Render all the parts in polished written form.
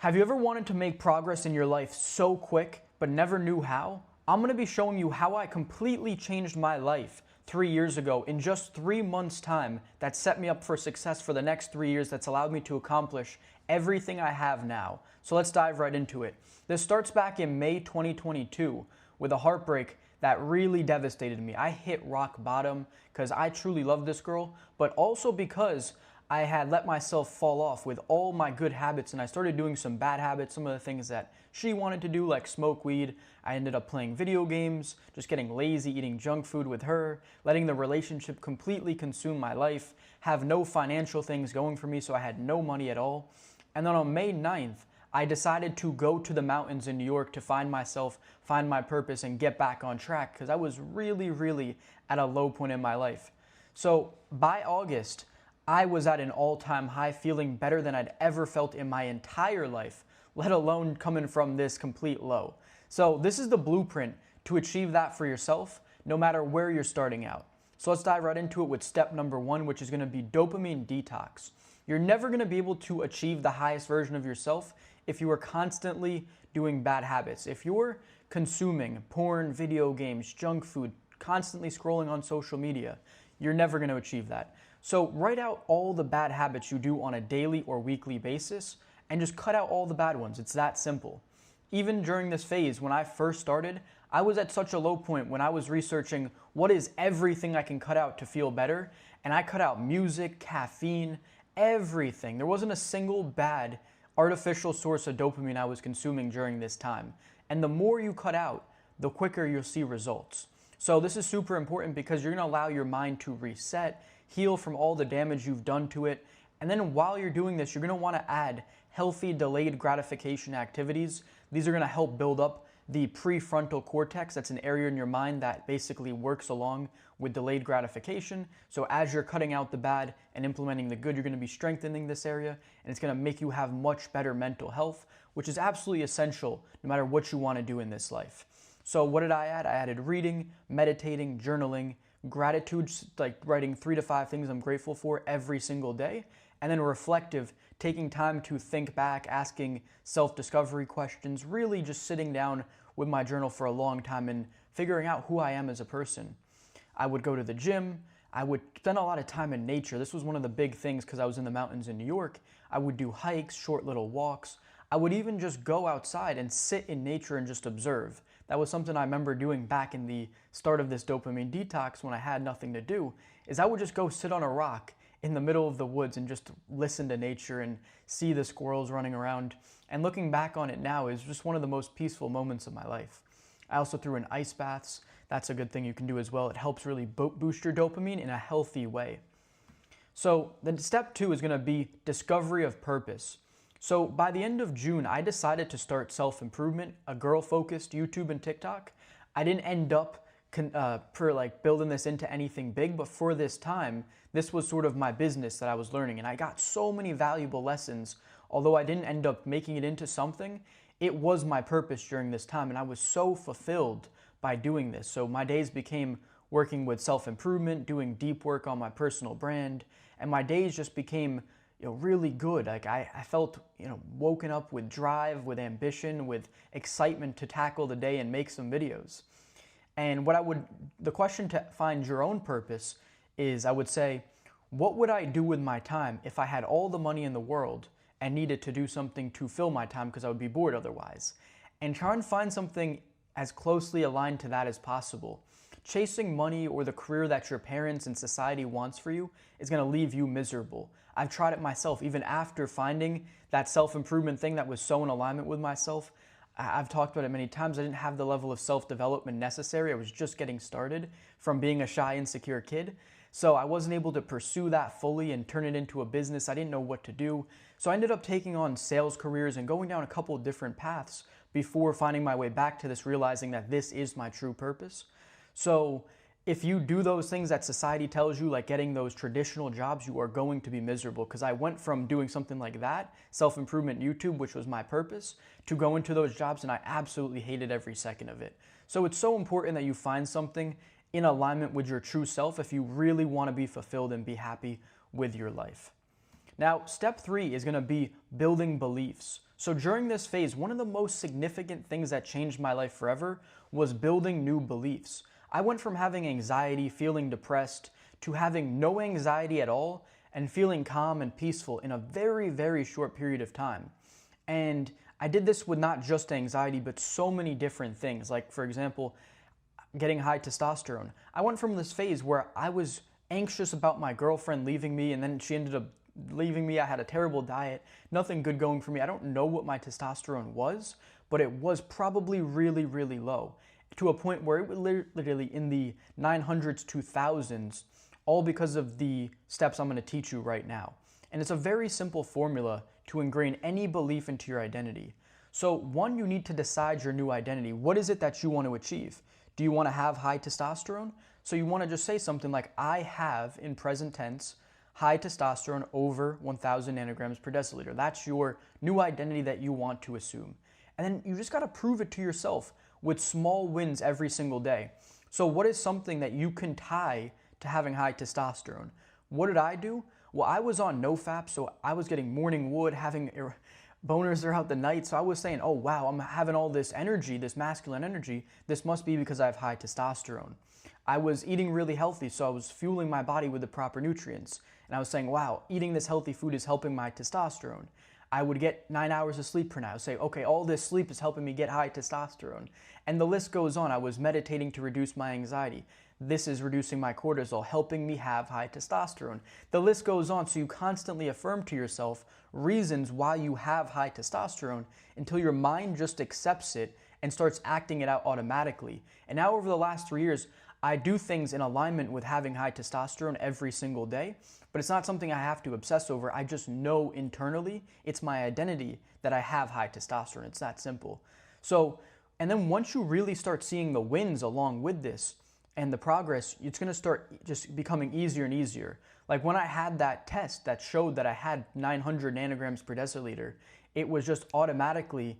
Have you ever wanted to make progress in your life so quick but never knew how? I'm going to be showing you how I completely changed my life 3 years ago in just 3 months' time that set me up for success for the next 3 years that's allowed me to accomplish everything I have now. So let's dive right into it. This starts back in May 2022 with a heartbreak that really devastated me. I hit rock bottom because I truly loved this girl, but also because I had let myself fall off with all my good habits and I started doing some bad habits, some of the things that she wanted to do, like smoke weed. I ended up playing video games, just getting lazy, eating junk food with her, letting the relationship completely consume my life, have no financial things going for me, so I had no money at all. And then on May 9th, I decided to go to the mountains in New York to find myself, find my purpose, and get back on track because I was really at a low point in my life. So by August, I was at an all-time high, feeling better than I'd ever felt in my entire life, let alone coming from this complete low. So this is the blueprint to achieve that for yourself, no matter where you're starting out. So let's dive right into it with step number 1, which is going to be dopamine detox. You're never going to be able to achieve the highest version of yourself if you are constantly doing bad habits. If you're consuming porn, video games, junk food, constantly scrolling on social media, you're never going to achieve that. So write out all the bad habits you do on a daily or weekly basis and just cut out all the bad ones. It's that simple. Even during this phase, when I first started, I was at such a low point when I was researching what is everything I can cut out to feel better, and I cut out music, caffeine, everything. There wasn't a single bad artificial source of dopamine I was consuming during this time. And the more you cut out, the quicker you'll see results. So this is super important because you're going to allow your mind to reset, heal from all the damage you've done to it. And then while you're doing this, you're going to want to add healthy delayed gratification activities. These are going to help build up the prefrontal cortex. That's an area in your mind that basically works along with delayed gratification. So as you're cutting out the bad and implementing the good, you're going to be strengthening this area, and it's going to make you have much better mental health, which is absolutely essential no matter what you want to do in this life. So what did I add? I added reading, meditating, journaling, gratitude, like writing 3 to 5 things I'm grateful for every single day, and then reflective, taking time to think back, asking self-discovery questions, really just sitting down with my journal for a long time and figuring out who I am as a person. I would go to the gym. I would spend a lot of time in nature. This was one of the big things because I was in the mountains in New York. I would do hikes, short little walks. I would even just go outside and sit in nature and just observe. That was something I remember doing back in the start of this dopamine detox when I had nothing to do, is I would just go sit on a rock in the middle of the woods and just listen to nature and see the squirrels running around. And looking back on it now is just one of the most peaceful moments of my life. I also threw in ice baths. That's a good thing you can do as well. It helps really boost your dopamine in a healthy way. So then step 2 is going to be discovery of purpose. So by the end of June, I decided to start self-improvement, a girl-focused YouTube and TikTok. I didn't end up building this into anything big, but for this time, this was sort of my business that I was learning, and I got so many valuable lessons. Although I didn't end up making it into something, it was my purpose during this time, and I was so fulfilled by doing this. So my days became working with self-improvement, doing deep work on my personal brand, and my days just became really good. Like I felt, woken up with drive, with ambition, with excitement to tackle the day and make some videos. And the question to find your own purpose is, I would say, what would I do with my time if I had all the money in the world and needed to do something to fill my time because I would be bored otherwise? And try and find something as closely aligned to that as possible. Chasing money or the career that your parents and society wants for you is going to leave you miserable. I've tried it myself. Even after finding that self-improvement thing that was so in alignment with myself, I've talked about it many times. I didn't have the level of self-development necessary. I was just getting started from being a shy, insecure kid. So I wasn't able to pursue that fully and turn it into a business. I didn't know what to do. So I ended up taking on sales careers and going down a couple of different paths before finding my way back to this, realizing that this is my true purpose. So if you do those things that society tells you, like getting those traditional jobs, you are going to be miserable. Because I went from doing something like that, self-improvement YouTube, which was my purpose, to go into those jobs, and I absolutely hated every second of it. So it's so important that you find something in alignment with your true self if you really want to be fulfilled and be happy with your life. Now, step 3 is going to be building beliefs. So during this phase, one of the most significant things that changed my life forever was building new beliefs. I went from having anxiety, feeling depressed, to having no anxiety at all and feeling calm and peaceful in a very, very short period of time. And I did this with not just anxiety, but so many different things. Like, for example, getting high testosterone. I went from this phase where I was anxious about my girlfriend leaving me, and then she ended up leaving me. I had a terrible diet, nothing good going for me. I don't know what my testosterone was, but it was probably really, really low, to a point where it was literally in the 900s to thousands, all because of the steps I'm going to teach you right now. And it's a very simple formula to ingrain any belief into your identity. So one, you need to decide your new identity. What is it that you want to achieve? Do you want to have high testosterone? So you want to just say something like, I have, in present tense, high testosterone over 1,000 nanograms per deciliter. That's your new identity that you want to assume. And then you just got to prove it to yourself with small wins every single day. So what is something that you can tie to having high testosterone? What did I do? Well, I was on NoFap, so I was getting morning wood, having boners throughout the night. So I was saying, oh wow, I'm having all this energy, this masculine energy. This must be because I have high testosterone. I was eating really healthy, so I was fueling my body with the proper nutrients. And I was saying, wow, eating this healthy food is helping my testosterone. I would get 9 hours of sleep per night. I would say, okay, all this sleep is helping me get high testosterone. And the list goes on. I was meditating to reduce my anxiety. This is reducing my cortisol, helping me have high testosterone. The list goes on, so you constantly affirm to yourself reasons why you have high testosterone until your mind just accepts it and starts acting it out automatically. And now over the last 3 years, I do things in alignment with having high testosterone every single day, but it's not something I have to obsess over. I just know internally it's my identity that I have high testosterone. It's that simple. So, and then once you really start seeing the wins along with this and the progress, it's going to start just becoming easier and easier. Like when I had that test that showed that I had 900 nanograms per deciliter, it was just automatically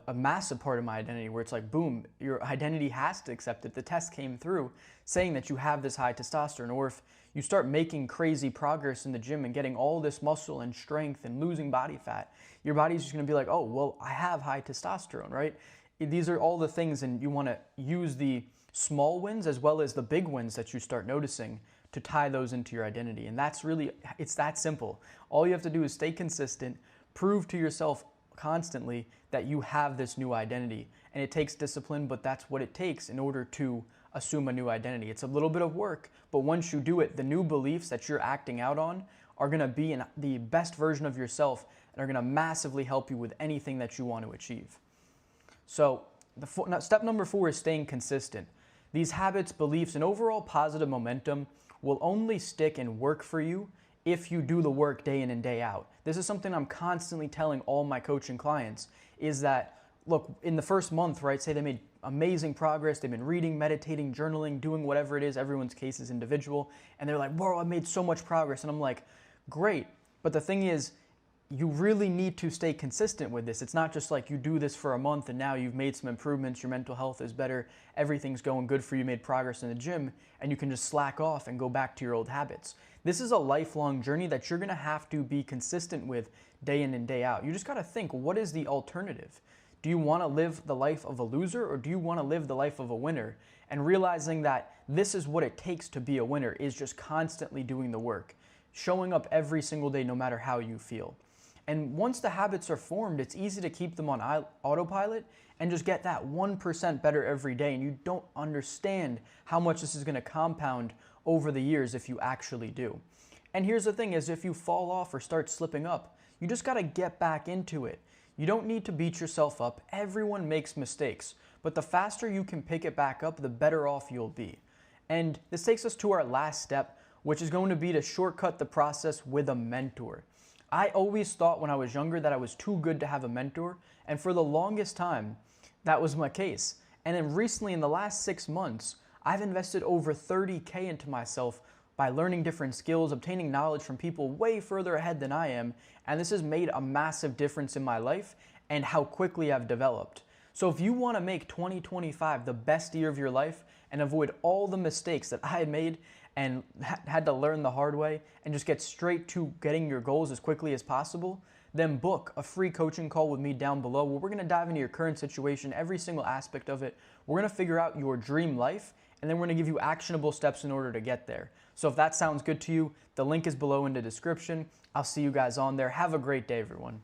a massive part of my identity where it's like, boom, your identity has to accept it. The test came through saying that you have this high testosterone. Or if you start making crazy progress in the gym and getting all this muscle and strength and losing body fat, your body's just going to be like, oh, well, I have high testosterone, right? These are all the things, and you want to use the small wins as well as the big wins that you start noticing to tie those into your identity. And that's really, it's that simple. All you have to do is stay consistent, prove to yourself constantly that you have this new identity. And it takes discipline, but that's what it takes in order to assume a new identity. It's a little bit of work, but once you do it, the new beliefs that you're acting out on are going to be in the best version of yourself and are going to massively help you with anything that you want to achieve. So step number 4 is staying consistent. These habits, beliefs, and overall positive momentum will only stick and work for you if you do the work day in and day out. This is something I'm constantly telling all my coaching clients is that, look, in the first month, right, say they made amazing progress, they've been reading, meditating, journaling, doing whatever it is, everyone's case is individual, and they're like, whoa, I made so much progress. And I'm like, great. But the thing is, you really need to stay consistent with this. It's not just like you do this for a month and now you've made some improvements, your mental health is better, everything's going good for you, made progress in the gym, and you can just slack off and go back to your old habits. This is a lifelong journey that you're gonna have to be consistent with day in and day out. You just gotta think, what is the alternative? Do you wanna live the life of a loser, or do you wanna live the life of a winner? And realizing that this is what it takes to be a winner is just constantly doing the work, showing up every single day no matter how you feel. And once the habits are formed, it's easy to keep them on autopilot and just get that 1% better every day. And you don't understand how much this is going to compound over the years if you actually do. And here's the thing is, if you fall off or start slipping up, you just got to get back into it. You don't need to beat yourself up. Everyone makes mistakes, but the faster you can pick it back up, the better off you'll be. And this takes us to our last step, which is going to be to shortcut the process with a mentor. I always thought when I was younger that I was too good to have a mentor, and for the longest time, that was my case. And then recently, in the last 6 months, I've invested over $30K into myself by learning different skills, obtaining knowledge from people way further ahead than I am, and this has made a massive difference in my life and how quickly I've developed. So if you want to make 2025 the best year of your life and avoid all the mistakes that I had made and had to learn the hard way and just get straight to getting your goals as quickly as possible, then book a free coaching call with me down below where we're going to dive into your current situation, every single aspect of it. We're going to figure out your dream life, and then we're going to give you actionable steps in order to get there. So if that sounds good to you, the link is below in the description. I'll see you guys on there. Have a great day, everyone.